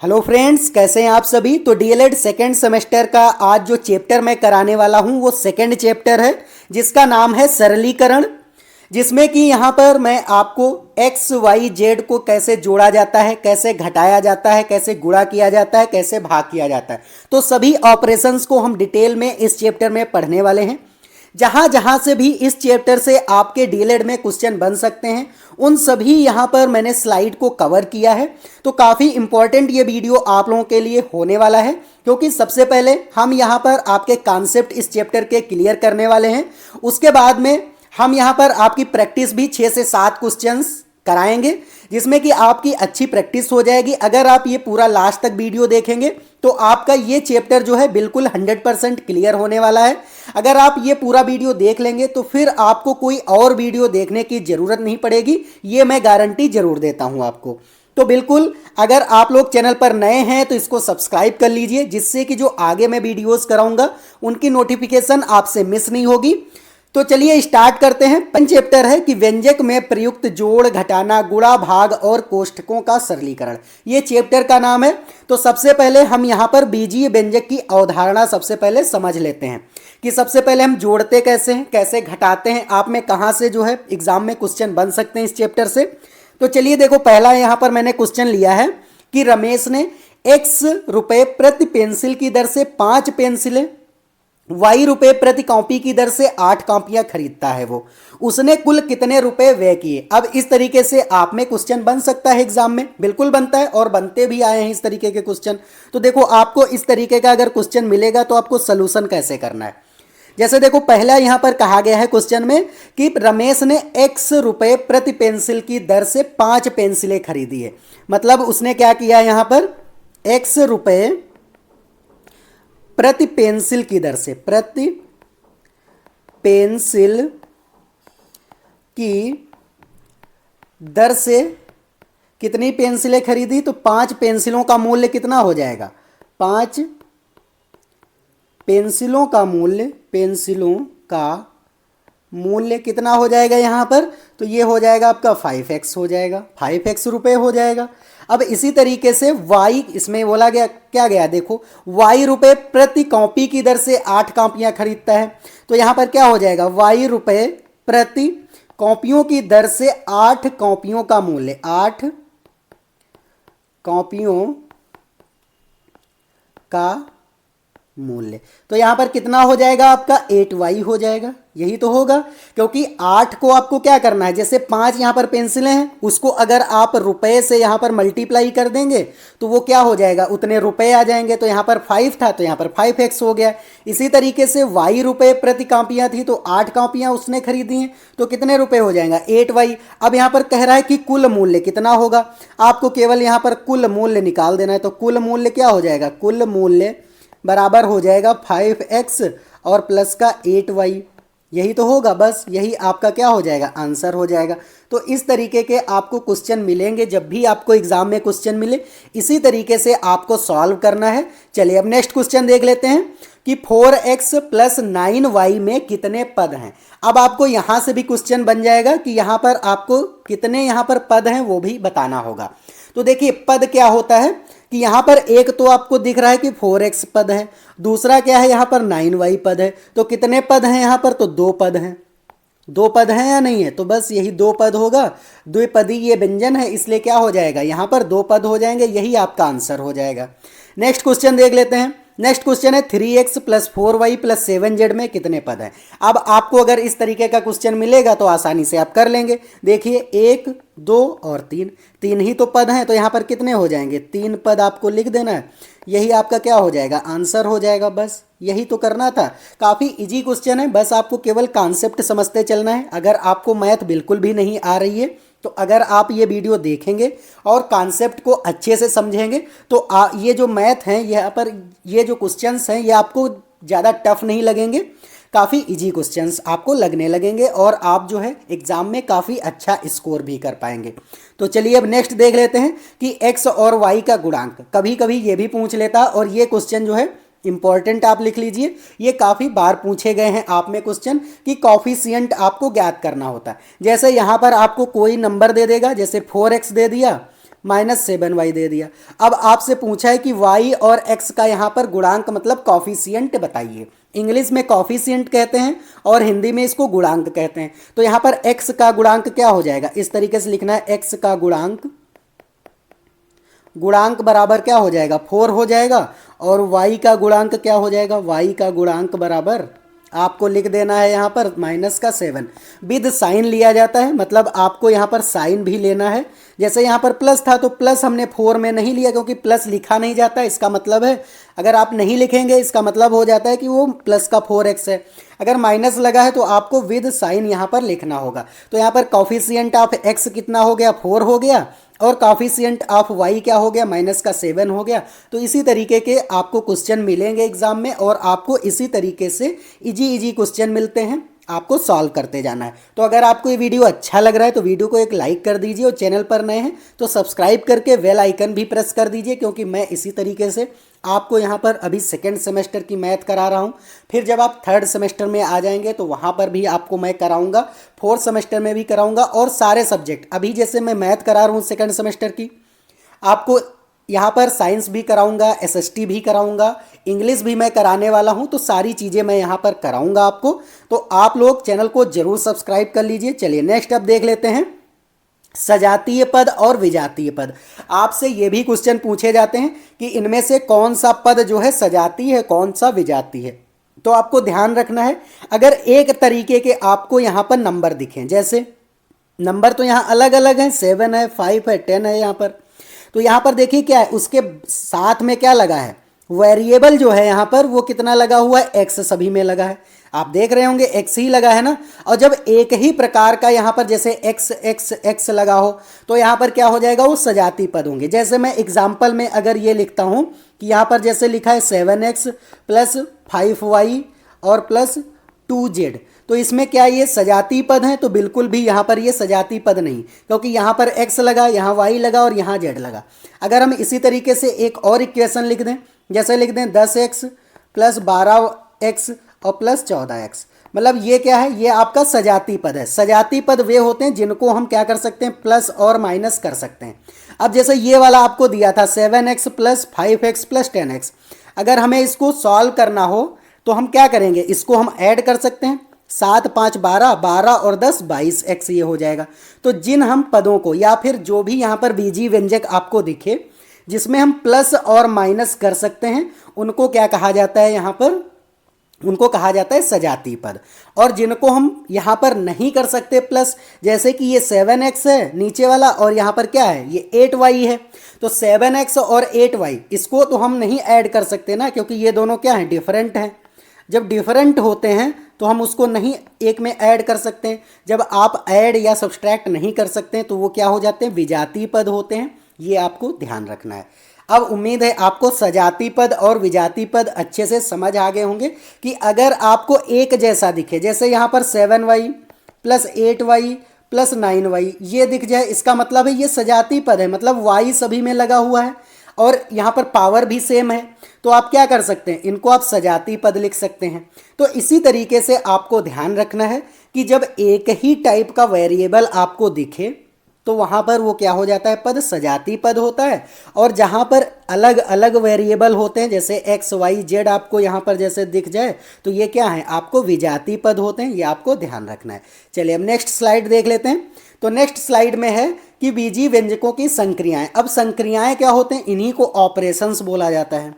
Hello friends, कैसे हैं आप सभी। तो डीएलएड सेकेंड सेमेस्टर का आज जो चैप्टर मैं कराने वाला हूं वो सेकेंड चैप्टर है जिसका नाम है सरलीकरण। जिसमें कि यहाँ पर मैं आपको एक्स वाई जेड को कैसे जोड़ा जाता है, कैसे घटाया जाता है, कैसे गुणा किया जाता है, कैसे भाग किया जाता है, तो सभी ऑपरेशंस को हम डिटेल में इस चैप्टर में पढ़ने वाले हैं। जहां जहां से भी इस चैप्टर से आपके डीएलएड में क्वेश्चन बन सकते हैं उन सभी यहां पर मैंने स्लाइड को कवर किया है। तो काफ़ी इंपॉर्टेंट ये वीडियो आप लोगों के लिए होने वाला है, क्योंकि सबसे पहले हम यहां पर आपके कॉन्सेप्ट इस चैप्टर के क्लियर करने वाले हैं। उसके बाद में हम यहां पर आपकी प्रैक्टिस भी 6 से 7 क्वेश्चंस कराएंगे, जिसमें कि आपकी अच्छी प्रैक्टिस हो जाएगी। अगर आप ये पूरा लास्ट तक वीडियो देखेंगे तो आपका ये चैप्टर जो है बिल्कुल 100% क्लियर होने वाला है। अगर आप ये पूरा वीडियो देख लेंगे तो फिर आपको कोई और वीडियो देखने की ज़रूरत नहीं पड़ेगी, ये मैं गारंटी जरूर देता हूँ आपको। तो बिल्कुल अगर आप लोग चैनल पर नए हैं तो इसको सब्सक्राइब कर लीजिए, जिससे कि जो आगे मैं वीडियोस कराऊंगा उनकी नोटिफिकेशन आपसे मिस नहीं होगी। तो चलिए स्टार्ट करते हैं। पंच चैप्टर है कि व्यंजक में प्रयुक्त जोड़, घटाना, गुणा, भाग और कोष्ठकों का सरलीकरण, ये चैप्टर का नाम है। तो सबसे पहले हम यहाँ पर बीजीय व्यंजक की अवधारणा सबसे पहले समझ लेते हैं कि सबसे पहले हम जोड़ते कैसे हैं, कैसे घटाते हैं, आप में कहाँ से जो है एग्जाम में क्वेश्चन बन सकते हैं इस चैप्टर से। तो चलिए देखो, पहला यहाँ पर मैंने क्वेश्चन लिया है कि रमेश ने एक्स रुपए प्रति पेंसिल की दर से 5 पेंसिलें, वाई रुपए प्रति कॉपी की दर से 8 कॉपियां खरीदता है, वो उसने कुल कितने रुपए व्यय किए। अब इस तरीके से आप में क्वेश्चन बन सकता है एग्जाम में, बिल्कुल बनता है और बनते भी आए हैं इस तरीके के क्वेश्चन। तो देखो, आपको इस तरीके का अगर क्वेश्चन मिलेगा तो आपको सोल्यूशन कैसे करना है। जैसे देखो, पहला यहां पर कहा गया है क्वेश्चन में कि रमेश ने एक्स रुपए प्रति पेंसिल की दर से 5 पेंसिलें खरीदी है। मतलब उसने क्या किया यहां पर, एक्स रुपए प्रति पेंसिल की दर से, प्रति पेंसिल की दर से कितनी पेंसिलें खरीदी। तो 5 पेंसिलों का मूल्य कितना हो जाएगा, 5 पेंसिलों का मूल्य कितना हो जाएगा यहाँ पर। तो ये हो जाएगा आपका 5x हो जाएगा, 5x रुपए हो जाएगा। अब इसी तरीके से y, इसमें बोला गया क्या गया, देखो y रुपए प्रति कॉपी की दर से 8 कॉपियां खरीदता है। तो यहाँ पर क्या हो जाएगा, y रुपए प्रति कॉपियों की दर से 8 कॉपियों का मूल्य, 8 कॉपियों का मूल्य। तो यहां पर कितना हो जाएगा आपका, 8y हो जाएगा। यही तो होगा, क्योंकि 8 को आपको क्या करना है, जैसे 5 यहां पर पेंसिलें हैं, उसको अगर आप रुपए से यहां पर मल्टीप्लाई कर देंगे तो वो क्या हो जाएगा, उतने रुपए आ जाएंगे। तो यहां पर 5 था तो यहां पर 5x हो गया। इसी तरीके से y रुपए प्रति कॉपियां थी तो 8 कॉपियां उसने खरीदी हैं, तो कितने रुपए हो जाएगा, 8y। अब यहां पर कह रहा है कि कुल मूल्य कितना होगा, आपको केवल यहां पर कुल मूल्य निकाल देना है। तो कुल मूल्य क्या हो जाएगा, कुल मूल्य बराबर हो जाएगा 5x और प्लस का 8y। यही तो होगा, बस यही आपका क्या हो जाएगा, आंसर हो जाएगा। तो इस तरीके के आपको क्वेश्चन मिलेंगे जब भी आपको एग्जाम में क्वेश्चन मिले, इसी तरीके से आपको सॉल्व करना है। चलिए अब नेक्स्ट क्वेश्चन देख लेते हैं कि 4x प्लस 9y में कितने पद हैं। अब आपको यहां से भी क्वेश्चन बन जाएगा कि यहां पर आपको कितने यहां पर पद हैं वो भी बताना होगा। तो देखिए, पद क्या होता है कि यहां पर एक तो आपको दिख रहा है कि 4x पद है, दूसरा क्या है यहां पर 9y पद है। तो कितने पद हैं यहां पर, तो 2 पद हैं। 2 पद हैं या नहीं है, तो बस यही 2 पद होगा। द्विपदी ये व्यंजन है, इसलिए क्या हो जाएगा, यहां पर 2 पद हो जाएंगे, यही आपका आंसर हो जाएगा। नेक्स्ट क्वेश्चन देख लेते हैं। नेक्स्ट क्वेश्चन है 3x plus 4y plus 7z में कितने पद हैं। अब आपको अगर इस तरीके का क्वेश्चन मिलेगा तो आसानी से आप कर लेंगे। देखिए 1, 2 और 3, 3 ही तो पद हैं, तो यहाँ पर कितने हो जाएंगे, 3 पद आपको लिख देना है। यही आपका क्या हो जाएगा, आंसर हो जाएगा। बस यही तो करना था, काफ़ी इजी क्वेश्चन है, बस आपको केवल कॉन्सेप्ट समझते चलना है। अगर आपको मैथ बिल्कुल भी नहीं आ रही है तो अगर आप ये वीडियो देखेंगे और कॉन्सेप्ट को अच्छे से समझेंगे तो ये जो मैथ हैं यहाँ पर, ये जो क्वेश्चंस हैं ये आपको ज़्यादा टफ नहीं लगेंगे, काफ़ी इजी क्वेश्चंस आपको लगने लगेंगे और आप जो है एग्जाम में काफ़ी अच्छा स्कोर भी कर पाएंगे। तो चलिए अब नेक्स्ट देख लेते हैं कि x और y का गुणांक, कभी कभी ये भी पूछ लेता और ये क्वेश्चन जो है इंपॉर्टेंट आप लिख लीजिए, ये काफ़ी बार पूछे गए हैं आप में क्वेश्चन कि कॉफिशिएंट आपको ज्ञात करना होता है। जैसे यहाँ पर आपको कोई नंबर दे देगा, जैसे 4x दे दिया -7y दे दिया। अब आपसे पूछा है कि y और x का यहाँ पर गुणांक मतलब कॉफिशिएंट बताइए। इंग्लिश में कॉफिशिएंट कहते हैं और हिंदी में इसको गुणांक कहते हैं। तो यहाँ पर x का गुणांक क्या हो जाएगा, इस तरीके से लिखना है, x का गुणांक बराबर क्या हो जाएगा, 4 हो जाएगा। और y का गुणांक क्या हो जाएगा, y का गुणांक बराबर आपको लिख देना है यहाँ पर -7। विद साइन लिया जाता है, मतलब आपको यहाँ पर साइन भी लेना है। जैसे यहाँ पर प्लस था तो प्लस हमने 4 में नहीं लिया क्योंकि प्लस लिखा नहीं जाता। इसका मतलब है अगर आप नहीं लिखेंगे इसका मतलब हो जाता है कि वो प्लस का 4x है। अगर माइनस लगा है तो आपको विद साइन यहाँ पर लिखना होगा। तो यहाँ पर कॉफिशिएंट ऑफ x कितना हो गया, 4 हो गया, और कॉफिशिएंट ऑफ y क्या हो गया, -7 हो गया। तो इसी तरीके के आपको क्वेश्चन मिलेंगे एग्जाम में, और आपको इसी तरीके से इजी क्वेश्चन मिलते हैं, आपको सॉल्व करते जाना है। तो अगर आपको ये वीडियो अच्छा लग रहा है तो वीडियो को एक लाइक कर दीजिए, और चैनल पर नए हैं तो सब्सक्राइब करके बेल आइकन भी प्रेस कर दीजिए, क्योंकि मैं इसी तरीके से आपको यहाँ पर अभी सेकेंड सेमेस्टर की मैथ करा रहा हूँ। फिर जब आप थर्ड सेमेस्टर में आ जाएंगे तो वहाँ पर भी आपको मैं कराऊँगा, फोर्थ सेमेस्टर में भी कराऊँगा, और सारे सब्जेक्ट अभी जैसे मैं मैथ करा रहा हूँ सेकेंड सेमेस्टर की, आपको यहाँ पर साइंस भी कराऊंगा, एसएसटी भी कराऊंगा, इंग्लिश भी मैं कराने वाला हूँ। तो सारी चीज़ें मैं यहाँ पर कराऊंगा आपको। तो आप लोग चैनल को जरूर सब्सक्राइब कर लीजिए। चलिए नेक्स्ट अब देख लेते हैं सजातीय पद और विजातीय पद। आपसे ये भी क्वेश्चन पूछे जाते हैं कि इनमें से कौन सा पद जो है सजातीय है, कौन सा विजातीय है। तो आपको ध्यान रखना है, अगर एक तरीके के आपको यहाँ पर नंबर दिखें, जैसे नंबर तो यहाँ अलग अलग हैं, 7 है, 5 है, 10 है यहाँ पर, तो यहाँ पर देखिए क्या है, उसके साथ में क्या लगा है, वेरिएबल जो है यहाँ पर वो कितना लगा हुआ है, x सभी में लगा है। आप देख रहे होंगे x ही लगा है ना। और जब एक ही प्रकार का यहाँ पर जैसे x x x लगा हो तो यहाँ पर क्या हो जाएगा, वो सजाती पद होंगे। जैसे मैं एग्जाम्पल में अगर ये लिखता हूँ कि यहाँ पर जैसे लिखा है 7x + 5y और +2z, तो इसमें क्या ये सजाती पद हैं, तो बिल्कुल भी यहाँ पर ये सजाती पद नहीं, क्योंकि यहाँ पर x लगा, यहाँ y लगा और यहाँ z लगा। अगर हम इसी तरीके से एक और इक्वेशन लिख दें, जैसे लिख दें 10x + 12x और +14x, मतलब ये क्या है, ये आपका सजाती पद है। सजाती पद वे होते हैं जिनको हम क्या कर सकते हैं, प्लस और माइनस कर सकते हैं। अब जैसे ये वाला आपको दिया था 7x + 5x + 10x, अगर हमें इसको सॉल्व करना हो तो हम क्या करेंगे, इसको हम ऐड कर सकते हैं, 7 5 12, 12 और 10 22x ये हो जाएगा। तो जिन हम पदों को या फिर जो भी यहाँ पर बीजी व्यंजक आपको दिखे जिसमें हम प्लस और माइनस कर सकते हैं, उनको क्या कहा जाता है, यहाँ पर उनको कहा जाता है सजाती पद। और जिनको हम यहाँ पर नहीं कर सकते प्लस, जैसे कि ये 7x है नीचे वाला और यहाँ पर क्या है, ये 8y है, तो 7x और 8y इसको तो हम नहीं ऐड कर सकते ना, क्योंकि ये दोनों क्या हैं, डिफरेंट हैं। जब डिफरेंट होते हैं तो हम उसको नहीं एक में ऐड कर सकते हैं। जब आप ऐड या सब्सट्रैक्ट नहीं कर सकते हैं तो वो क्या हो जाते हैं, विजातीय पद होते हैं। ये आपको ध्यान रखना है। अब उम्मीद है आपको सजाती पद और विजातीय पद अच्छे से समझ आ गए होंगे कि अगर आपको एक जैसा दिखे, जैसे यहाँ पर 7y + 8y + 9y ये दिख जाए, इसका मतलब है ये सजाती पद है, मतलब y सभी में लगा हुआ है और यहाँ पर पावर भी सेम है। तो आप क्या कर सकते हैं, इनको आप सजाती पद लिख सकते हैं। तो इसी तरीके से आपको ध्यान रखना है कि जब एक ही टाइप का वेरिएबल आपको दिखे तो वहाँ पर वो क्या हो जाता है, पद सजाती पद होता है। और जहाँ पर अलग अलग वेरिएबल होते हैं, जैसे x y z आपको यहाँ पर जैसे दिख जाए, तो ये क्या है, आपको विजाती पद होते हैं। ये आपको ध्यान रखना है। चलिए अब नेक्स्ट स्लाइड देख लेते हैं। तो नेक्स्ट स्लाइड में है कि बीजी व्यंजकों की संक्रियाएं। अब संक्रियाएं क्या होते हैं, इन्हीं को ऑपरेशंस बोला जाता है।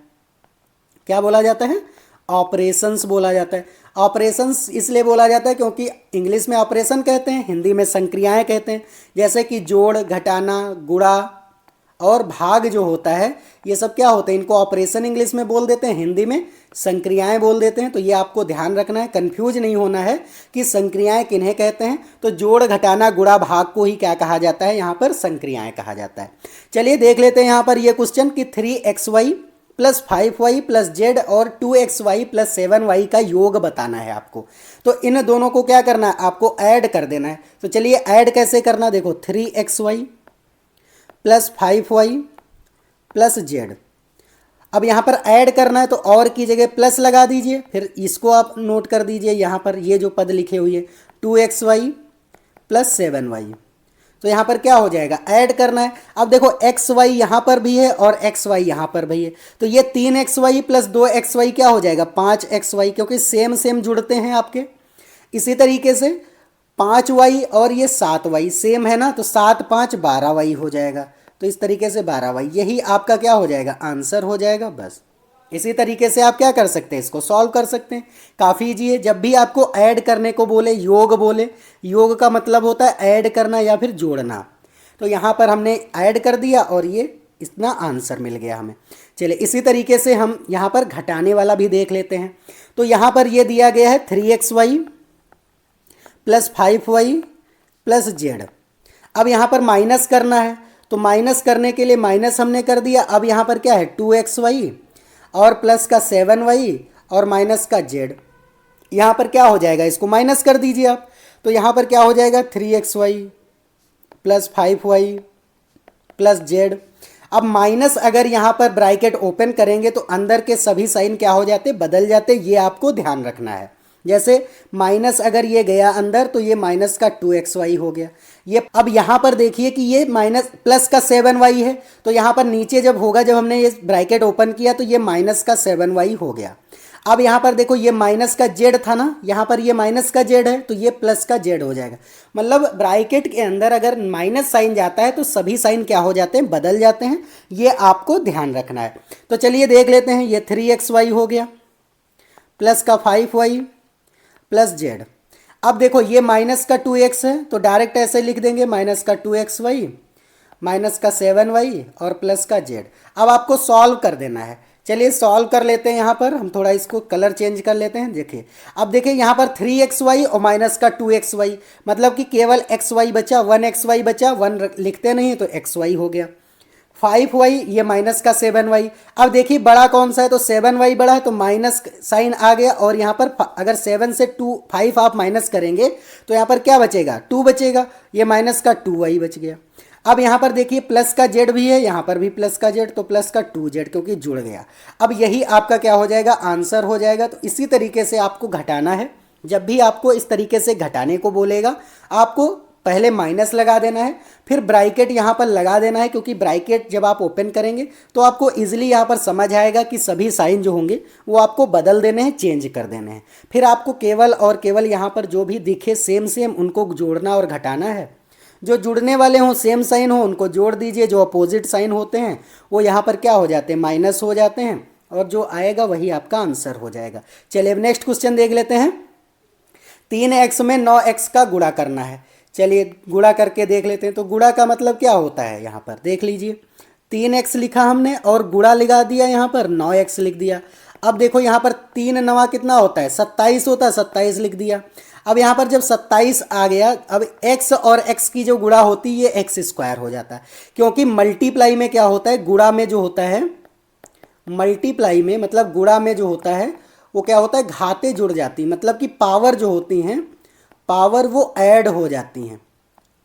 क्या बोला जाता है, ऑपरेशंस बोला जाता है। ऑपरेशंस इसलिए बोला जाता है क्योंकि इंग्लिश में ऑपरेशन कहते हैं, हिंदी में संक्रियाएं कहते हैं। जैसे कि जोड़, घटाना, गुणा और भाग जो होता है, ये सब क्या होते हैं, इनको ऑपरेशन इंग्लिश में बोल देते हैं, हिंदी में संक्रियाएं बोल देते हैं। तो ये आपको ध्यान रखना है, कंफ्यूज नहीं होना है कि संक्रियाएं किन्हें कहते हैं। तो जोड़, घटाना, गुणा, भाग को ही क्या कहा जाता है, यहाँ पर संक्रियाएं कहा जाता है। चलिए देख लेते हैं यहाँ पर ये क्वेश्चन कि 3xy + 5y + z और 2xy + 7y का योग बताना है आपको। तो इन दोनों को क्या करना है, आपको ऐड कर देना है। तो चलिए ऐड कैसे करना, देखो 3xy + 5y + z। अब यहाँ पर ऐड करना है तो और की जगह प्लस लगा दीजिए, फिर इसको आप नोट कर दीजिए, यहाँ पर ये जो पद लिखे हुए 2xy + 7y। तो यहाँ पर क्या हो जाएगा, ऐड करना है। अब देखो एक्स वाई यहाँ पर भी है और एक्स वाई यहाँ पर भी है, तो ये 3xy प्लस 2xy क्या हो जाएगा, 5xy, क्योंकि सेम सेम जुड़ते हैं आपके। इसी तरीके से 5y और ये 7y सेम है ना, तो 7 5 12y हो जाएगा। तो इस तरीके से 12y, यही आपका क्या हो जाएगा, आंसर हो जाएगा। बस इसी तरीके से आप क्या कर सकते हैं, इसको सॉल्व कर सकते हैं। काफ़ी ईजी है। जब भी आपको ऐड करने को बोले, योग बोले, योग का मतलब होता है ऐड करना या फिर जोड़ना। तो यहाँ पर हमने ऐड कर दिया और ये इतना आंसर मिल गया हमें। चलिए इसी तरीके से हम यहाँ पर घटाने वाला भी देख लेते हैं। तो यहाँ पर ये दिया गया है 3xy plus 5y plus Z. अब यहाँ पर माइनस करना है, तो माइनस करने के लिए माइनस हमने कर दिया। अब यहाँ पर क्या है 2xy और प्लस का 7y और माइनस का जेड। यहाँ पर क्या हो जाएगा, इसको माइनस कर दीजिए आप। तो यहाँ पर क्या हो जाएगा 3xy plus 5y plus Z. अब माइनस अगर यहाँ पर ब्रैकेट ओपन करेंगे तो अंदर के सभी साइन क्या हो जाते, बदल जाते। ये आपको ध्यान रखना है। जैसे माइनस अगर ये गया अंदर तो ये माइनस का 2xy हो गया। ये अब यहाँ पर देखिए कि ये माइनस प्लस का 7y है, तो यहाँ पर नीचे जब होगा, जब हमने ये ब्रैकेट ओपन किया तो ये माइनस का 7y हो गया। अब यहाँ पर देखो ये माइनस का जेड था ना, यहाँ पर ये माइनस का जेड है तो ये प्लस का जेड हो जाएगा। मतलब ब्रैकेट के अंदर अगर माइनस साइन जाता है तो सभी साइन क्या हो जाते हैं, बदल जाते हैं। ये आपको ध्यान रखना है। तो चलिए देख लेते हैं। ये 3xy हो गया प्लस का 5y प्लस जेड। अब देखो ये माइनस का 2x है तो डायरेक्ट ऐसे लिख देंगे, माइनस का 2xy माइनस का 7y और प्लस का जेड। अब आपको सॉल्व कर देना है। चलिए सॉल्व कर लेते हैं। यहाँ पर हम थोड़ा इसको कलर चेंज कर लेते हैं। देखिए अब देखिए यहाँ पर 3xy और माइनस का 2xy, मतलब कि केवल xy बचा, 1xy बचा, 1 लिखते नहीं तो xy हो गया। 5y ये माइनस का 7y। अब देखिए बड़ा कौन सा है, तो 7y बड़ा है तो माइनस साइन आ गया। और यहाँ पर अगर 7 से 5 आप माइनस करेंगे तो यहाँ पर क्या बचेगा, 2 बचेगा। ये माइनस का 2y बच गया। अब यहाँ पर देखिए प्लस का जेड भी है, यहाँ पर भी प्लस का जेड, तो प्लस का 2z क्योंकि जुड़ गया। अब यही आपका क्या हो जाएगा, आंसर हो जाएगा। तो इसी तरीके से आपको घटाना है। जब भी आपको इस तरीके से घटाने को बोलेगा, आपको पहले माइनस लगा देना है, फिर ब्रैकेट यहाँ पर लगा देना है, क्योंकि ब्रैकेट जब आप ओपन करेंगे तो आपको इजीली यहाँ पर समझ आएगा कि सभी साइन जो होंगे वो आपको बदल देने हैं, चेंज कर देने हैं। फिर आपको केवल और केवल यहाँ पर जो भी दिखे सेम सेम उनको जोड़ना और घटाना है। जो जुड़ने वाले हों, सेम साइन हो, उनको जोड़ दीजिए। जो अपोजिट साइन होते हैं वो यहाँ पर क्या हो जाते हैं, माइनस हो जाते हैं। और जो आएगा वही आपका आंसर हो जाएगा। चलिए अब नेक्स्ट क्वेश्चन देख लेते हैं। 3x में 9x का गुणा करना है। चलिए गुणा करके देख लेते हैं। तो गुणा का मतलब क्या होता है, यहाँ पर देख लीजिए 3x लिखा हमने और गुणा लगा दिया, यहाँ पर 9x लिख दिया। अब देखो यहाँ पर 3 9 कितना होता है, 27 होता है, 27 लिख दिया। अब यहाँ पर जब 27 आ गया, अब x और x की जो गुणा होती है ये x स्क्वायर हो जाता है। क्योंकि मल्टीप्लाई में क्या होता है, गुणा में जो होता है, मल्टीप्लाई में मतलब गुणा में जो होता है वो क्या होता है, घातें जुड़ जाती, मतलब कि पावर जो होती हैं, पावर वो ऐड हो जाती हैं,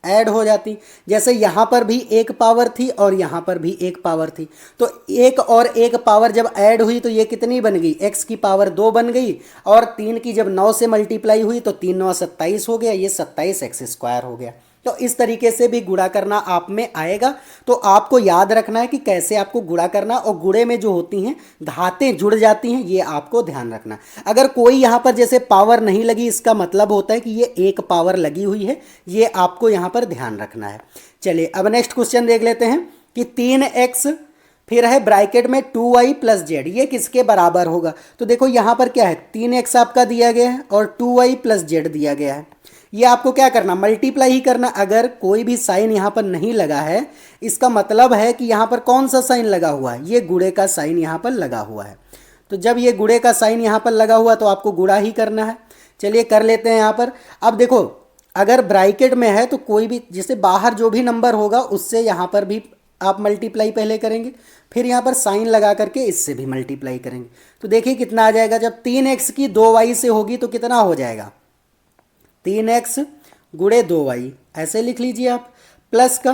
ऐड हो जाती। जैसे यहाँ पर भी एक पावर थी और यहाँ पर भी एक पावर थी, तो एक और एक पावर जब ऐड हुई तो ये कितनी बन गई, x की पावर 2 बन गई। और 3 की जब 9 से मल्टीप्लाई हुई तो 3 9 27 हो गया, ये 27x स्क्वायर हो गया। तो इस तरीके से भी गुणा करना आप में आएगा। तो आपको याद रखना है कि कैसे आपको गुणा करना, और गुणे में जो होती हैं घातें जुड़ जाती हैं, ये आपको ध्यान रखना। अगर कोई यहाँ पर जैसे पावर नहीं लगी, इसका मतलब होता है कि ये एक पावर लगी हुई है, ये आपको यहाँ पर ध्यान रखना है। चलिए अब नेक्स्ट क्वेश्चन देख लेते हैं कि 3x फिर है ब्रैकेट में 2y प्लस जेड, ये किसके बराबर होगा। तो देखो यहाँ पर क्या है, 3x आपका दिया गया है और 2y प्लस जेड दिया गया है। ये आपको क्या करना, मल्टीप्लाई ही करना। अगर कोई भी साइन यहाँ पर नहीं लगा है, इसका मतलब है कि यहाँ पर कौन सा साइन लगा हुआ है, ये गुणे का साइन यहाँ पर लगा हुआ है। तो जब ये गुणे का साइन यहाँ पर लगा हुआ तो आपको गुणा ही करना है। चलिए कर लेते हैं यहाँ पर। अब देखो अगर ब्रैकेट में है तो कोई भी, जैसे बाहर जो भी नंबर होगा उससे यहाँ पर भी आप मल्टीप्लाई पहले करेंगे, फिर यहाँ पर साइन लगा करके इससे भी मल्टीप्लाई करेंगे। तो देखिए कितना आ जाएगा, जब 3x की 2y से होगी तो कितना हो जाएगा, 3x गुणे 2y, ऐसे लिख लीजिए आप। प्लस का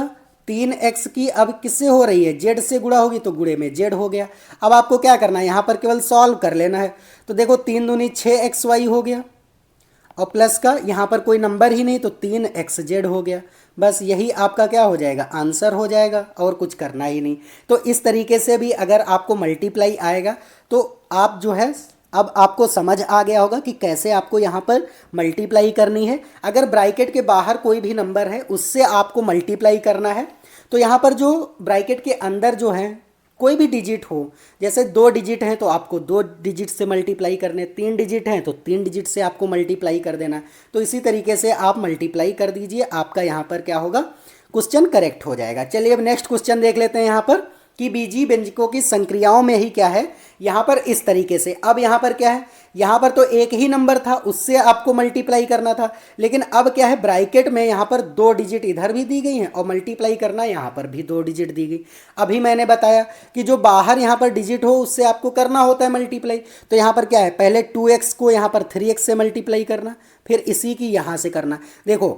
3x की अब किससे हो रही है, जेड से गुणा होगी तो गुणे में जेड हो गया। अब आपको क्या करना है, यहाँ पर केवल सॉल्व कर लेना है। तो देखो 3 दूनी 6xy हो गया, और प्लस का यहाँ पर कोई नंबर ही नहीं तो 3xz हो गया। बस यही आपका क्या हो जाएगा, आंसर हो जाएगा, और कुछ करना ही नहीं। तो इस तरीके से भी अगर आपको मल्टीप्लाई आएगा तो आप जो है, अब आपको समझ आ गया होगा कि कैसे आपको यहाँ पर मल्टीप्लाई करनी है। अगर ब्रैकेट के बाहर कोई भी नंबर है उससे आपको मल्टीप्लाई करना है, तो यहाँ पर जो ब्रैकेट के अंदर जो है कोई भी डिजिट हो, जैसे 2 डिजिट हैं तो आपको 2 डिजिट से मल्टीप्लाई करने, 3 डिजिट हैं तो 3 डिजिट से आपको मल्टीप्लाई कर देना। तो इसी तरीके से आप मल्टीप्लाई कर दीजिए, आपका यहाँ पर क्या होगा, क्वेश्चन करेक्ट हो जाएगा। चलिए अब नेक्स्ट क्वेश्चन देख लेते हैं यहाँ पर कि बीजीय व्यंजकों की संक्रियाओं में ही क्या है, यहाँ पर इस तरीके से। अब यहाँ पर क्या है, यहाँ पर तो एक ही नंबर था उससे आपको मल्टीप्लाई करना था, लेकिन अब क्या है, ब्रैकेट में यहाँ पर 2 डिजिट इधर भी दी गई हैं और मल्टीप्लाई करना यहाँ पर भी 2 डिजिट दी गई। अभी मैंने बताया कि जो बाहर यहाँ पर डिजिट हो उससे आपको करना होता है मल्टीप्लाई। तो यहाँ पर क्या है, पहले 2x को यहाँ पर 3x से मल्टीप्लाई करना, फिर इसी की यहाँ से करना। देखो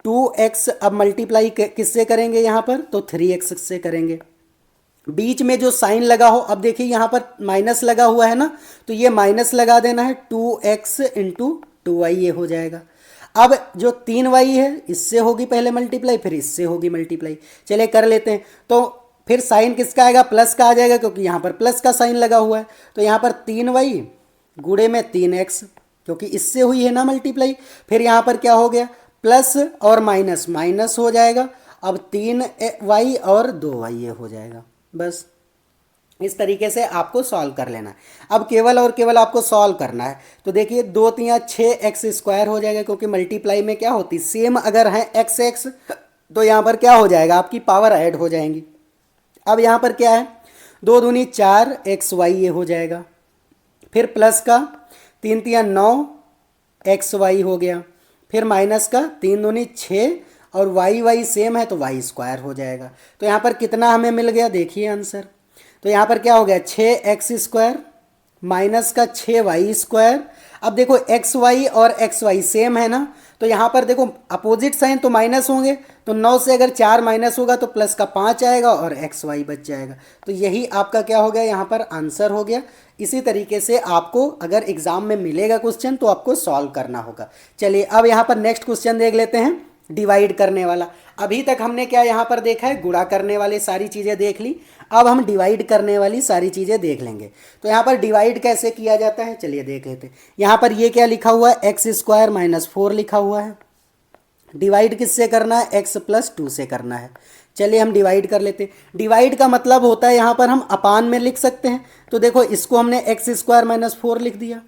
2x अब मल्टीप्लाई किससे करेंगे यहाँ पर, तो 3x से करेंगे। बीच में जो साइन लगा हो, अब देखिए यहाँ पर माइनस लगा हुआ है ना, तो ये माइनस लगा देना है, 2x इंटू 2y ये हो जाएगा। अब जो 3y है इससे होगी पहले मल्टीप्लाई, फिर इससे होगी मल्टीप्लाई। चलिए कर लेते हैं। तो फिर साइन किसका आएगा, प्लस का आ जाएगा, क्योंकि यहाँ पर प्लस का साइन लगा हुआ है। तो यहाँ पर 3y गुणे में 3x, क्योंकि इससे हुई है ना मल्टीप्लाई। फिर यहाँ पर क्या हो गया, प्लस और माइनस माइनस हो जाएगा। अब 3y और 2y ये हो जाएगा। बस इस तरीके से आपको सॉल्व कर लेना है। अब केवल और केवल आपको सॉल्व करना है। तो देखिए 2 3 6x स्क्वायर हो जाएगा, क्योंकि मल्टीप्लाई में क्या होती, सेम अगर है x तो यहाँ पर क्या हो जाएगा, आपकी पावर ऐड हो जाएंगी। अब यहाँ पर क्या है, 2 दूनी 4 xy ये हो जाएगा, फिर प्लस का 3 3 9 xy हो गया, फिर माइनस का 3 दूनी 6 और y सेम है तो y स्क्वायर हो जाएगा। तो यहाँ पर कितना हमें मिल गया, देखिए आंसर। तो यहाँ पर क्या हो गया, 6x स्क्वायर माइनस का 6y स्क्वायर। अब देखो xy और xy सेम है ना, तो यहाँ पर देखो अपोजिट साइन तो माइनस होंगे, तो 9 से अगर 4 माइनस होगा तो प्लस का 5 आएगा और xy बच जाएगा। तो यही आपका क्या हो गया, यहाँ पर आंसर हो गया। इसी तरीके से आपको अगर एग्जाम में मिलेगा क्वेश्चन तो आपको सॉल्व करना होगा। चलिए अब यहाँ पर नेक्स्ट क्वेश्चन देख लेते हैं, डिवाइड करने वाला। अभी तक हमने क्या यहाँ पर देखा है, गुणा करने वाली सारी चीज़ें देख ली। अब हम डिवाइड करने वाली सारी चीज़ें देख लेंगे। तो यहाँ पर डिवाइड कैसे किया जाता है, चलिए देख लेते हैं। यहाँ पर ये क्या लिखा हुआ है, एक्स स्क्वायर माइनस 4 लिखा हुआ है। डिवाइड किससे करना है, x प्लस 2 से करना है। चलिए हम डिवाइड कर लेते हैं। डिवाइड का मतलब होता है यहाँ पर हम अपान में लिख सकते हैं। तो देखो इसको हमने एक्स स्क्वायर माइनस 4 लिख दिया,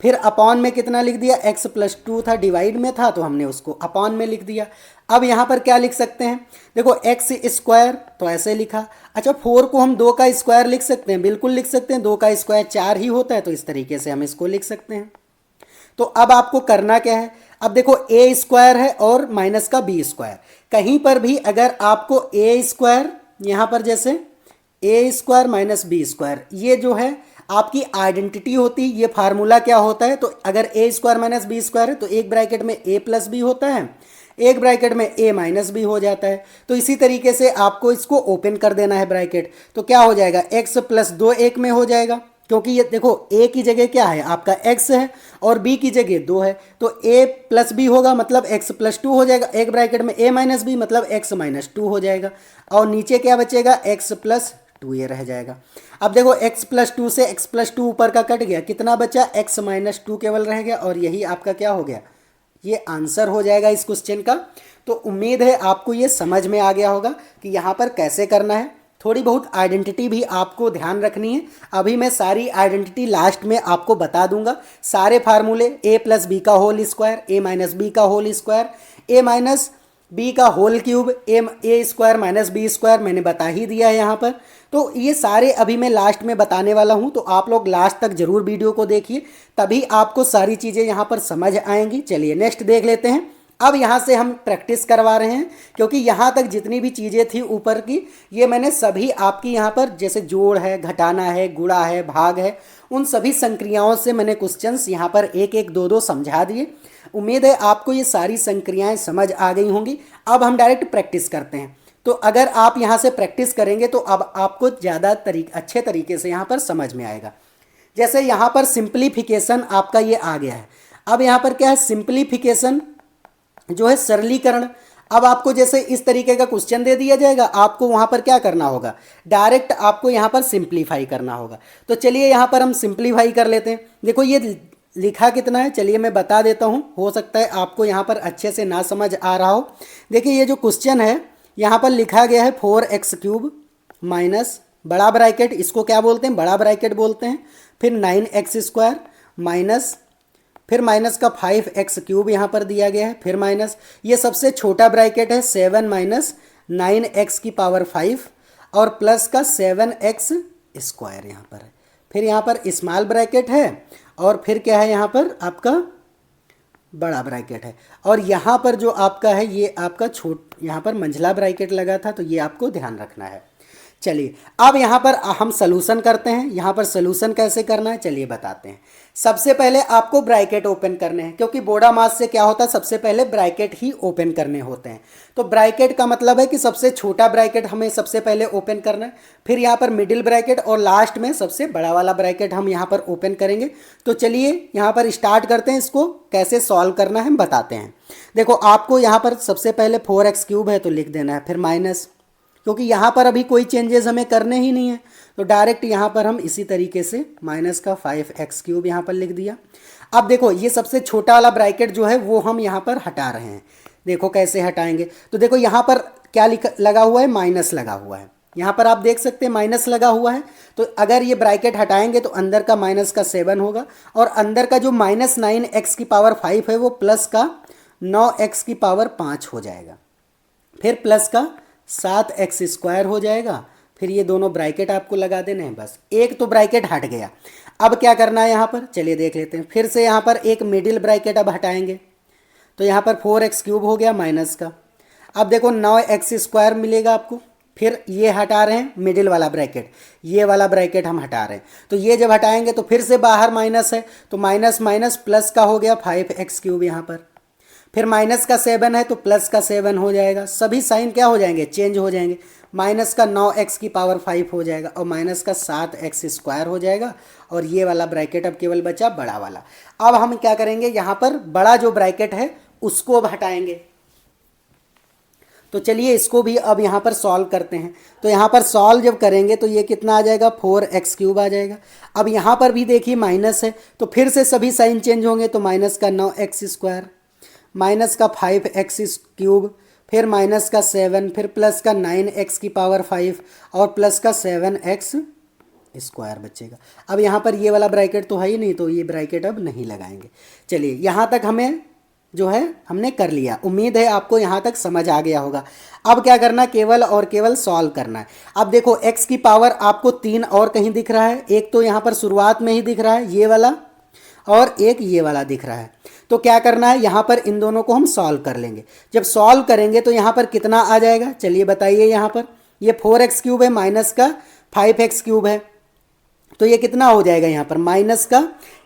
फिर अपॉन में कितना लिख दिया, x प्लस 2 था, डिवाइड में था तो हमने उसको अपॉन में लिख दिया। अब यहाँ पर क्या लिख सकते हैं, देखो x स्क्वायर तो ऐसे लिखा। अच्छा 4 को हम 2 का स्क्वायर लिख सकते हैं, बिल्कुल लिख सकते हैं, 2 का स्क्वायर 4 ही होता है, तो इस तरीके से हम इसको लिख सकते हैं। तो अब आपको करना क्या है, अब देखो a स्क्वायर है और माइनस का b स्क्वायर, कहीं पर भी अगर आपको a स्क्वायर यहाँ पर जैसे a square minus b square ये जो है आपकी आइडेंटिटी होती, ये फार्मूला क्या होता है, तो अगर a square minus b square है तो एक ब्रैकेट में a प्लस b होता है, एक ब्रैकेट में a माइनस b हो जाता है। तो इसी तरीके से आपको इसको ओपन कर देना है ब्रैकेट, तो क्या हो जाएगा, x प्लस 2 एक में हो जाएगा, क्योंकि ये देखो a की जगह क्या है आपका x है और b की जगह 2 है, तो a प्लस b होगा मतलब x प्लस 2 हो जाएगा, एक ब्रैकेट में a माइनस b मतलब x माइनस 2 हो जाएगा, और नीचे क्या बचेगा, x प्लस 2 ये रह जाएगा। अब देखो x प्लस 2 से x प्लस 2 ऊपर का कट गया, कितना बचा, x माइनस 2 केवल रह गया, और यही आपका क्या हो गया, ये आंसर हो जाएगा इस क्वेश्चन का। तो उम्मीद है आपको ये समझ में आ गया होगा कि यहाँ पर कैसे करना है। थोड़ी बहुत आइडेंटिटी भी आपको ध्यान रखनी है, अभी मैं सारी आइडेंटिटी लास्ट में आपको बता दूंगा। सारे फार्मूले a प्लस बी का whole square, a minus B का whole square, a minus B का whole cube, a square minus B square मैंने बता ही दिया है यहाँ पर। तो ये सारे अभी मैं लास्ट में बताने वाला हूँ, तो आप लोग लास्ट तक जरूर वीडियो को देखिए, तभी आपको सारी चीज़ें यहाँ पर समझ आएंगी। चलिए नेक्स्ट देख लेते हैं। अब यहाँ से हम प्रैक्टिस करवा रहे हैं, क्योंकि यहाँ तक जितनी भी चीज़ें थी ऊपर की ये मैंने सभी आपकी यहाँ पर, जैसे जोड़ है, घटाना है, गुणा है, भाग है, उन सभी संक्रियाओं से मैंने क्वेश्चंस यहाँ पर एक एक दो दो समझा दिए। उम्मीद है आपको ये सारी संक्रियाएं समझ आ गई होंगी। अब हम डायरेक्ट प्रैक्टिस करते हैं। तो अगर आप यहाँ से प्रैक्टिस करेंगे तो अब आपको ज़्यादा अच्छे तरीके से यहाँ पर समझ में आएगा। जैसे यहाँ पर सिंप्लीफिकेशन आपका ये आ गया है। अब यहाँ पर क्या है, सिंप्लीफिकेशन जो है सरलीकरण। अब आपको जैसे इस तरीके का क्वेश्चन दे दिया जाएगा, आपको वहाँ पर क्या करना होगा, डायरेक्ट आपको यहाँ पर सिंप्लीफाई करना होगा। तो चलिए यहाँ पर हम सिंप्लीफाई कर लेते हैं। देखो ये लिखा कितना है, चलिए मैं बता देता हूँ, हो सकता है आपको यहाँ पर अच्छे से ना समझ आ रहा हो। देखिए ये जो क्वेश्चन है यहाँ पर लिखा गया है 4x³ माइनस बड़ा ब्रैकेट, इसको क्या बोलते हैं, बड़ा ब्रैकेट बोलते हैं, फिर 9x² माइनस, फिर माइनस का 5x³ यहाँ पर दिया गया है, फिर माइनस ये सबसे छोटा ब्रैकेट है 7 माइनस 9x⁵ और प्लस का 7x² यहाँ पर है, फिर यहाँ पर स्मॉल ब्रैकेट है और फिर क्या है यहाँ पर आपका बड़ा ब्रैकेट है, और यहाँ पर जो आपका है ये आपका यहाँ पर मंझला ब्रैकेट लगा था, तो ये आपको ध्यान रखना है। चलिए अब यहाँ पर हम सलूशन करते हैं। यहाँ पर सलूशन कैसे करना है चलिए बताते हैं। सबसे पहले आपको ब्रैकेट ओपन करने हैं, क्योंकि बोर्डा मास से क्या होता है, सबसे पहले ब्रैकेट ही ओपन करने होते हैं। तो ब्रैकेट का मतलब है कि सबसे छोटा ब्रैकेट हमें सबसे पहले ओपन करना है, फिर यहाँ पर मिडिल ब्रैकेट और लास्ट में सबसे बड़ा वाला ब्रैकेट हम यहाँ पर ओपन करेंगे। तो चलिए यहाँ पर स्टार्ट करते हैं, इसको कैसे सॉल्व करना है हम बताते हैं। देखो आपको यहाँ पर सबसे पहले 4x³ है तो लिख देना है, फिर माइनस, क्योंकि यहाँ पर अभी कोई चेंजेस हमें करने ही नहीं है, तो डायरेक्ट यहाँ पर हम इसी तरीके से माइनस का 5x³ यहाँ पर लिख दिया। अब देखो ये सबसे छोटा वाला ब्रैकेट जो है वो हम यहाँ पर हटा रहे हैं। देखो कैसे हटाएंगे, तो देखो यहाँ पर क्या लगा हुआ है, माइनस लगा हुआ है, यहाँ पर आप देख सकते हैं माइनस लगा हुआ है। तो अगर ये ब्रैकेट हटाएंगे तो अंदर का माइनस का 7 होगा, और अंदर का जो माइनस 9x⁵ है वो प्लस का 9x⁵ हो जाएगा, फिर प्लस का 7x² हो जाएगा, फिर ये दोनों ब्रैकेट आपको लगा देने हैं। बस एक तो ब्रैकेट हट गया। अब क्या करना है यहाँ पर चलिए देख लेते हैं। फिर से यहाँ पर एक मिडिल ब्रैकेट अब हटाएंगे, तो यहाँ पर 4x³ हो गया माइनस का। अब देखो 9x² मिलेगा आपको, फिर ये हटा रहे हैं मिडिल वाला ब्रैकेट, ये वाला ब्रैकेट हम हटा रहे हैं। तो ये जब हटाएंगे तो फिर से बाहर माइनस है, तो माइनस माइनस प्लस का हो गया 5x³ यहाँ पर, फिर माइनस का 7 है तो प्लस का 7 हो जाएगा। सभी साइन क्या हो जाएंगे, चेंज हो जाएंगे। माइनस का 9x⁵ हो जाएगा और माइनस का 7x² हो जाएगा, और ये वाला ब्रैकेट अब केवल बचा बड़ा वाला। अब हम क्या करेंगे, यहाँ पर बड़ा जो ब्रैकेट है उसको अब हटाएंगे। तो चलिए इसको भी अब यहाँ पर सॉल्व करते हैं। तो यहाँ पर सॉल्व जब करेंगे तो ये कितना आ जाएगा, 4x³ आ जाएगा। अब यहाँ पर भी देखिए माइनस है, तो फिर से सभी साइन चेंज होंगे, तो माइनस का 9x², माइनस का 5x³ फिर माइनस का 7, फिर प्लस का 9x⁵ और प्लस का 7x² बचेगा। अब यहाँ पर ये वाला ब्रैकेट तो है ही नहीं, तो ये ब्रैकेट अब नहीं लगाएंगे। चलिए यहाँ तक हमें जो है हमने कर लिया। उम्मीद है आपको यहाँ तक समझ आ गया होगा। अब क्या करना, केवल और केवल सॉल्व करना है। अब देखो x की पावर आपको 3 और कहीं दिख रहा है, एक तो यहाँ पर शुरुआत में ही दिख रहा है ये वाला, और एक ये वाला दिख रहा है। तो क्या करना है, यहाँ पर इन दोनों को हम सॉल्व कर लेंगे। जब सॉल्व करेंगे तो यहाँ पर कितना आ जाएगा चलिए बताइए। यहाँ पर ये 4x³ है, माइनस का 5x³ है, तो ये कितना हो जाएगा, यहाँ पर माइनस का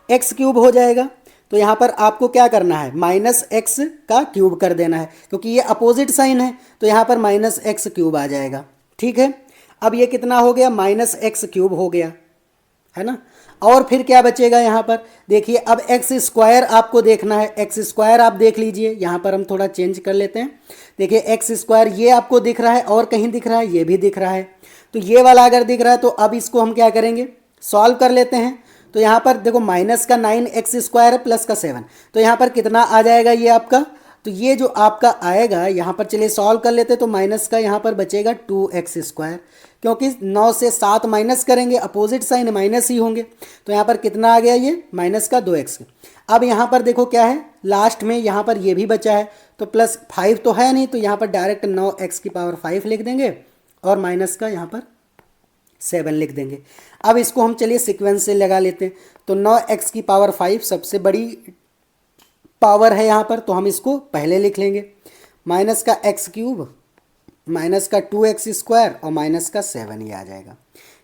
x³ हो जाएगा। तो यहाँ पर आपको क्या करना है, माइनस x का क्यूब कर देना है, क्योंकि ये अपोजिट साइन है, तो यहाँ पर माइनस x³ आ जाएगा। ठीक है, अब ये कितना हो गया, माइनस x³ हो गया, है ना। और फिर क्या बचेगा यहाँ पर देखिए, अब x² आपको देखना है। x² आप देख लीजिए, यहाँ पर हम थोड़ा चेंज कर लेते हैं। देखिए x² ये आपको दिख रहा है, और कहीं दिख रहा है, ये भी दिख रहा है। तो ये वाला अगर दिख रहा है तो अब इसको हम क्या करेंगे, सॉल्व कर लेते हैं। तो यहाँ पर देखो माइनस का 9x² है प्लस का 7, तो यहाँ पर कितना आ जाएगा ये आपका, तो ये जो आपका आएगा यहाँ पर, चलिए सॉल्व कर लेते, तो माइनस का यहाँ पर बचेगा 2x², क्योंकि 9 से 7 माइनस करेंगे, अपोजिट साइन माइनस ही होंगे। तो यहाँ पर कितना आ गया, ये माइनस का 2x। अब यहाँ पर देखो क्या है, लास्ट में यहाँ पर ये भी बचा है, तो प्लस 5 तो है नहीं, तो यहाँ पर डायरेक्ट 9x⁵ लिख देंगे और माइनस का यहाँ पर 7 लिख देंगे। अब इसको हम चलिए सीक्वेंस से लगा लेते हैं। तो 9x⁵ सबसे बड़ी पावर है यहाँ पर, तो हम इसको पहले लिख लेंगे, माइनस का x³ माइनस का 2x² और माइनस का 7 ये आ जाएगा।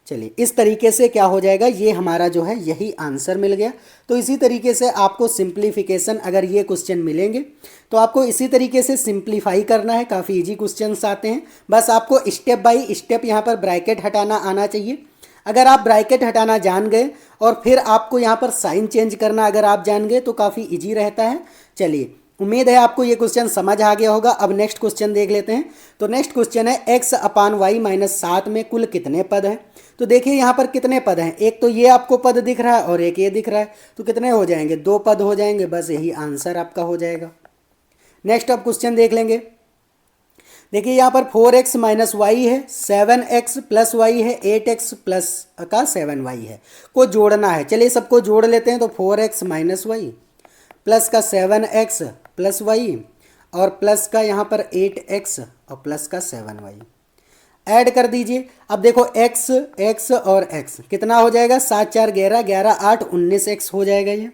चलिए इस तरीके से क्या हो जाएगा, ये हमारा जो है यही आंसर मिल गया। तो इसी तरीके से आपको सिंप्लीफिकेशन, अगर ये क्वेश्चन मिलेंगे तो आपको इसी तरीके से सिंप्लीफाई करना है। काफ़ी इजी क्वेश्चंस आते हैं, बस आपको स्टेप बाय स्टेप यहाँ पर ब्रैकेट हटाना आना चाहिए। अगर आप ब्रैकेट हटाना जान गए और फिर आपको यहाँ पर साइन चेंज करना अगर आप जान गए तो काफ़ी इजी रहता है। चलिए उम्मीद है आपको ये क्वेश्चन समझ आ गया होगा। अब नेक्स्ट क्वेश्चन देख लेते हैं। तो नेक्स्ट क्वेश्चन है x अपान वाई माइनस 7 में कुल कितने पद हैं। तो देखिए यहाँ पर कितने पद हैं, एक तो ये आपको पद दिख रहा है और एक ये दिख रहा है, तो कितने हो जाएंगे, 2 पद हो जाएंगे, बस यही आंसर आपका हो जाएगा। नेक्स्ट अब क्वेश्चन देख लेंगे। देखिए यहाँ पर 4x माइनस वाई है, 7x प्लस वाई है, 8x प्लस का 7y है, को जोड़ना है। चलिए सबको जोड़ लेते हैं। तो 4x माइनस वाई प्लस का 7x प्लस वाई और प्लस का यहाँ पर 8x और प्लस का 7y ऐड कर दीजिए। अब देखो x और x कितना हो जाएगा, 7 4 11, 11 8 19x हो जाएगा ये।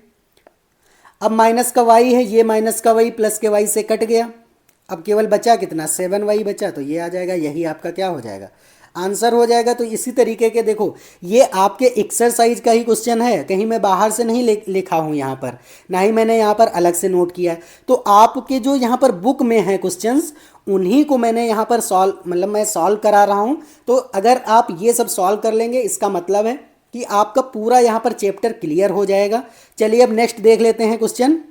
अब माइनस का y है, ये माइनस का y प्लस के y से कट गया। अब केवल बचा कितना, 7y बचा, तो ये आ जाएगा, यही आपका क्या हो जाएगा, आंसर हो जाएगा। तो इसी तरीके के देखो, ये आपके एक्सरसाइज का ही क्वेश्चन है, कहीं मैं बाहर से नहीं लिखा हूँ यहाँ पर, ना ही मैंने यहाँ पर अलग से नोट किया है। तो आपके जो यहाँ पर बुक में है क्वेश्चंस, उन्हीं को मैंने यहाँ पर मतलब मैं सॉल्व करा रहा हूँ। तो अगर आप ये सब सॉल्व कर लेंगे, इसका मतलब है कि आपका पूरा यहाँ पर चैप्टर क्लियर हो जाएगा। चलिए अब नेक्स्ट देख लेते हैं क्वेश्चन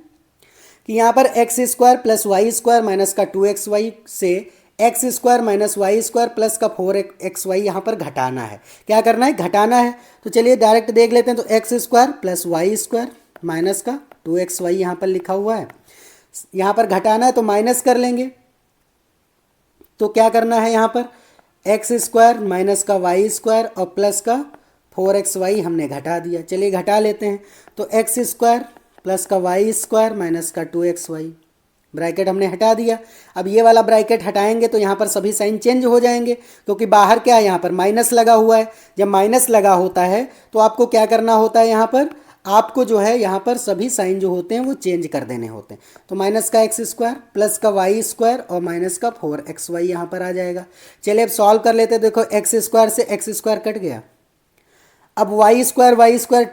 कि यहाँ पर x square plus y square minus का 2xy से x square minus y square plus का 4xy यहाँ पर घटाना है। क्या करना है, घटाना है। तो चलिए डायरेक्ट देख लेते हैं। तो x square plus y square minus का 2xy यहाँ पर लिखा हुआ है, यहाँ पर घटाना है तो माइनस कर लेंगे। तो क्या करना है, यहाँ पर एक्स स्क्वायर माइनस का वाई स्क्वायर और प्लस का 4xy हमने घटा दिया। चलिए घटा लेते हैं। तो एक्स स्क्वायर प्लस का वाई स्क्वायर माइनस का 2xy, ब्रैकेट हमने हटा दिया। अब ये वाला ब्रैकेट हटाएंगे तो यहाँ पर सभी साइन चेंज हो जाएंगे, क्योंकि बाहर क्या है, यहाँ पर माइनस लगा हुआ है। जब माइनस लगा होता है तो आपको क्या करना होता है, यहाँ पर आपको जो है यहाँ पर सभी साइन जो होते हैं वो चेंज कर देने होते हैं। तो माइनस का एक्स स्क्वायर प्लस का वाई स्क्वायर और माइनस का 4xy यहाँ पर आ जाएगा। चलिए अब सॉल्व कर लेते हैं। देखो एक्स स्क्वायर से एक्स स्क्वायर कट गया। अब वाई स्क्वायर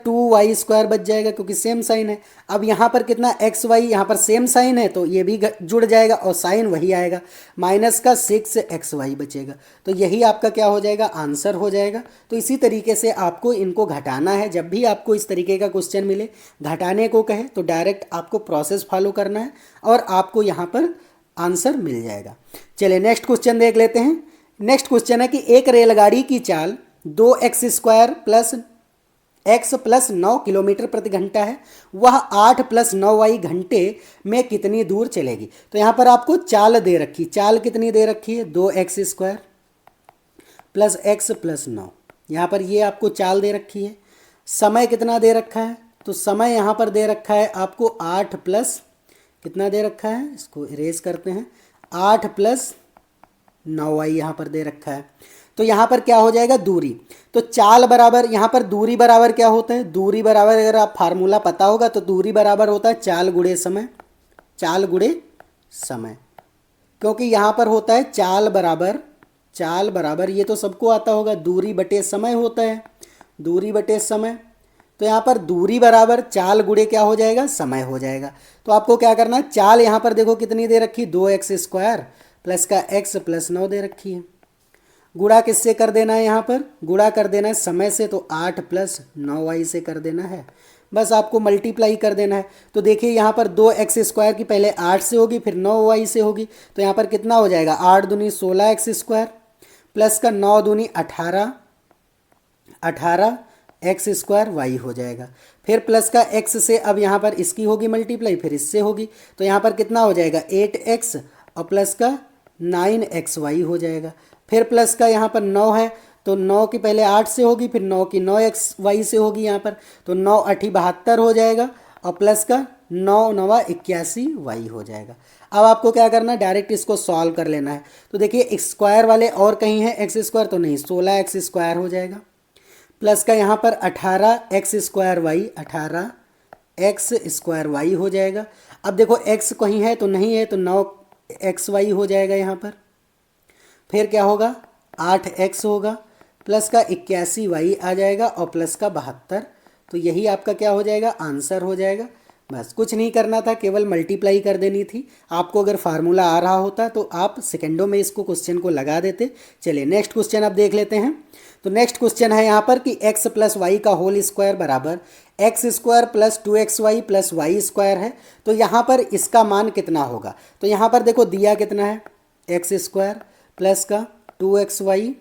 2y स्क्वायर बच जाएगा, क्योंकि सेम साइन है। अब यहाँ पर कितना xy, यहाँ पर सेम साइन है तो ये भी जुड़ जाएगा और साइन वही आएगा, माइनस का 6xy बचेगा। तो यही आपका क्या हो जाएगा, आंसर हो जाएगा। तो इसी तरीके से आपको इनको घटाना है। जब भी आपको इस तरीके का क्वेश्चन मिले, घटाने को कहे, तो डायरेक्ट आपको प्रोसेस फॉलो करना है और आपको यहाँ पर आंसर मिल जाएगा। चलिए नेक्स्ट क्वेश्चन देख लेते हैं। नेक्स्ट क्वेश्चन है कि एक रेलगाड़ी की चाल 2x square plus x plus 9 kilometre प्रति घंटा है, वह 8 प्लस 9y घंटे में कितनी दूर चलेगी। तो यहाँ पर आपको चाल दे रखी, चाल कितनी दे रखी है, 2x square plus x plus 9, यहाँ पर ये आपको चाल दे रखी है। समय कितना दे रखा है, तो समय यहाँ पर दे रखा है आपको 8 प्लस कितना दे रखा है, इसको इरेज करते हैं, 8 प्लस 9y यहाँ पर दे रखा है। तो यहाँ पर क्या हो जाएगा, दूरी। तो चाल बराबर, यहाँ पर दूरी बराबर क्या होता है, दूरी बराबर अगर आप फार्मूला पता होगा तो दूरी बराबर होता है चाल गुणे समय, चाल गुणे समय। क्योंकि यहाँ पर होता है चाल बराबर ये तो सबको आता होगा, दूरी बटे समय होता है, दूरी बटे समय। तो यहाँ पर दूरी बराबर चाल गुणे क्या हो जाएगा, समय हो जाएगा। तो आपको क्या करना है, चाल यहाँ पर देखो कितनी दे रखी, 2x स्क्वायर प्लस का x प्लस 9 दे रखी है। गुणा किससे कर देना है, यहाँ पर गुणा कर देना है समय से, तो 8 प्लस 9y से कर देना है, बस आपको मल्टीप्लाई कर देना है। तो देखिए यहाँ पर 2x स्क्वायर की पहले 8 से होगी फिर 9y से होगी, तो यहाँ पर कितना हो जाएगा, 8 दूनी 16x स्क्वायर प्लस का 9 दूनी 18 एक्स स्क्वायर वाई हो जाएगा। फिर प्लस का x से अब यहाँ पर इसकी होगी मल्टीप्लाई, फिर इससे होगी, तो यहाँ पर कितना हो जाएगा 8x और प्लस का 9xy हो जाएगा। फिर प्लस का यहाँ पर 9 है तो 9 की पहले 8 से होगी फिर 9 की 9xy से होगी यहाँ पर, तो 9 8 72 हो जाएगा और प्लस का 9 9 81y हो जाएगा। अब आपको क्या करना है, डायरेक्ट इसको सॉल्व कर लेना है। तो देखिए स्क्वायर वाले और कहीं है एक्स स्क्वायर, तो नहीं, 16x स्क्वायर हो जाएगा प्लस का यहाँ पर 18x square Y, 18x square Y हो जाएगा। अब देखो x कहीं है तो नहीं है, तो 9xy हो जाएगा यहाँ पर। फिर क्या होगा, 8x होगा प्लस का 81y आ जाएगा और प्लस का 72। तो यही आपका क्या हो जाएगा, आंसर हो जाएगा। बस कुछ नहीं करना था, केवल मल्टीप्लाई कर देनी थी। आपको अगर फार्मूला आ रहा होता तो आप सेकंडों में इसको क्वेश्चन को लगा देते। चलिए नेक्स्ट क्वेश्चन अब देख लेते हैं। तो नेक्स्ट क्वेश्चन है यहाँ पर कि x प्लस वाई का होल स्क्वायर बराबर x square plus 2xy plus y square है। तो यहाँ पर इसका मान कितना होगा? तो यहाँ पर देखो दिया कितना है, एक्स स्क्वायर प्लस का 2xy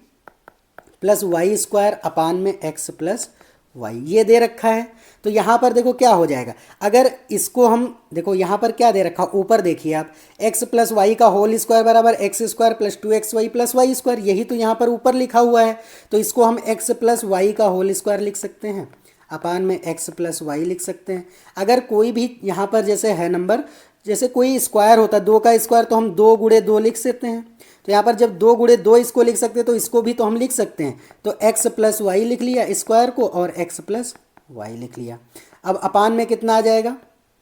plus y square upon में x प्लस वाई, ये दे रखा है। तो यहाँ पर देखो क्या हो जाएगा, अगर इसको हम देखो यहाँ पर क्या दे रखा, ऊपर देखिए आप, x प्लस वाई का होल स्क्वायर बराबर x square plus 2xy plus y square, यही तो यहाँ पर ऊपर लिखा हुआ है। तो इसको हम x प्लस वाई का होल स्क्वायर लिख सकते हैं, अपान में x प्लस वाई लिख सकते हैं। अगर कोई भी यहाँ पर जैसे है नंबर, जैसे कोई स्क्वायर होता है 2 का स्क्वायर, तो हम 2 गुणे 2 लिख सकते हैं। तो यहाँ पर जब 2 गुणे 2 इसको लिख सकते हैं तो इसको भी तो हम लिख सकते हैं। तो x प्लस वाई लिख लिया स्क्वायर को और x प्लस वाई लिख लिया। अब अपान में कितना आ जाएगा,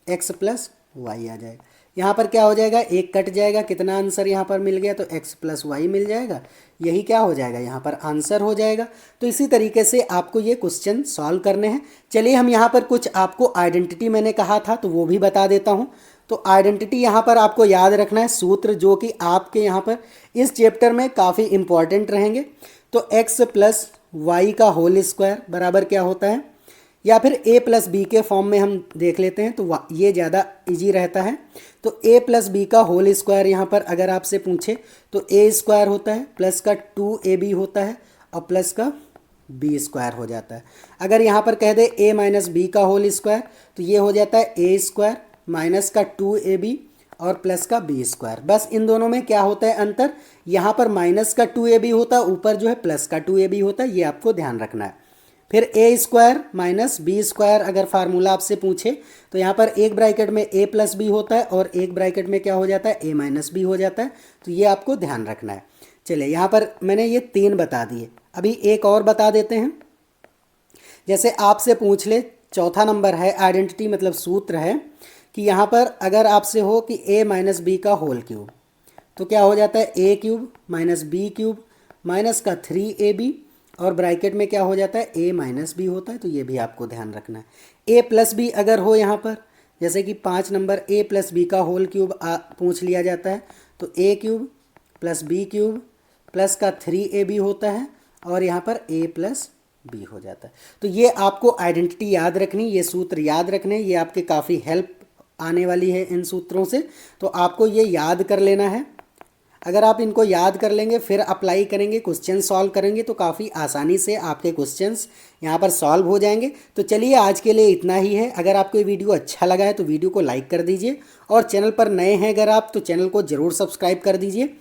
x प्लस वाई आ जाएगा। यहाँ पर क्या हो जाएगा, एक कट जाएगा, कितना आंसर यहाँ पर मिल गया, तो x प्लस वाई मिल जाएगा। यही क्या हो जाएगा, यहाँ पर आंसर हो जाएगा। तो इसी तरीके से आपको ये क्वेश्चन सॉल्व करने हैं। चलिए हम यहाँ पर कुछ आपको आइडेंटिटी मैंने कहा था तो वो भी बता देता हूँ। तो आइडेंटिटी यहाँ पर आपको याद रखना है, सूत्र जो कि आपके यहाँ पर इस चैप्टर में काफ़ी इंपॉर्टेंट रहेंगे। तो x प्लस वाई का होल स्क्वायर बराबर क्या होता है, या फिर a प्लस बी के फॉर्म में हम देख लेते हैं तो ये ज़्यादा इजी रहता है। तो a प्लस बी का होल स्क्वायर यहाँ पर अगर आपसे पूछे तो a स्क्वायर होता है प्लस का 2ab होता है और प्लस का b स्क्वायर हो जाता है। अगर यहाँ पर कह दे a माइनस बी का होल स्क्वायर तो ये हो जाता है a स्क्वायर माइनस का 2ab और प्लस का b स्क्वायर। बस इन दोनों में क्या होता है अंतर, यहाँ पर माइनस का 2ab होता है, ऊपर जो है प्लस का 2ab होता है, ये आपको ध्यान रखना है। फिर a square minus B square अगर फार्मूला आपसे पूछे तो यहाँ पर एक ब्रैकेट में a प्लस बी होता है और एक ब्रैकेट में क्या हो जाता है, a माइनस बी हो जाता है। तो ये आपको ध्यान रखना है। चलिए यहाँ पर मैंने ये 3 बता दिए, अभी एक और बता देते हैं। जैसे आपसे पूछ ले, चौथा नंबर है आइडेंटिटी मतलब सूत्र है कि यहाँ पर अगर आपसे हो कि a माइनस बी का होल क्यूब, तो क्या हो जाता है a cube minus b cube minus का 3ab और ब्रैकेट में क्या हो जाता है a माइनस बी होता है। तो ये भी आपको ध्यान रखना है। a प्लस बी अगर हो यहाँ पर, जैसे कि 5 नंबर a प्लस बी का होल क्यूब पूछ लिया जाता है तो a cube plus b cube plus का 3ab होता है और यहाँ पर a प्लस बी हो जाता है। तो ये आपको आइडेंटिटी याद रखनी, ये सूत्र याद रखने, ये आपके काफ़ी हेल्प आने वाली है इन सूत्रों से। तो आपको ये याद कर लेना है। अगर आप इनको याद कर लेंगे फिर अप्लाई करेंगे, क्वेश्चन सॉल्व करेंगे तो काफ़ी आसानी से आपके क्वेश्चंस यहाँ पर सॉल्व हो जाएंगे। तो चलिए आज के लिए इतना ही है। अगर आपको ये वीडियो अच्छा लगा है तो वीडियो को लाइक कर दीजिए और चैनल पर नए हैं अगर आप तो चैनल को ज़रूर सब्सक्राइब कर दीजिए।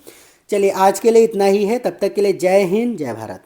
चलिए आज के लिए इतना ही है, तब तक के लिए जय हिंद जय भारत।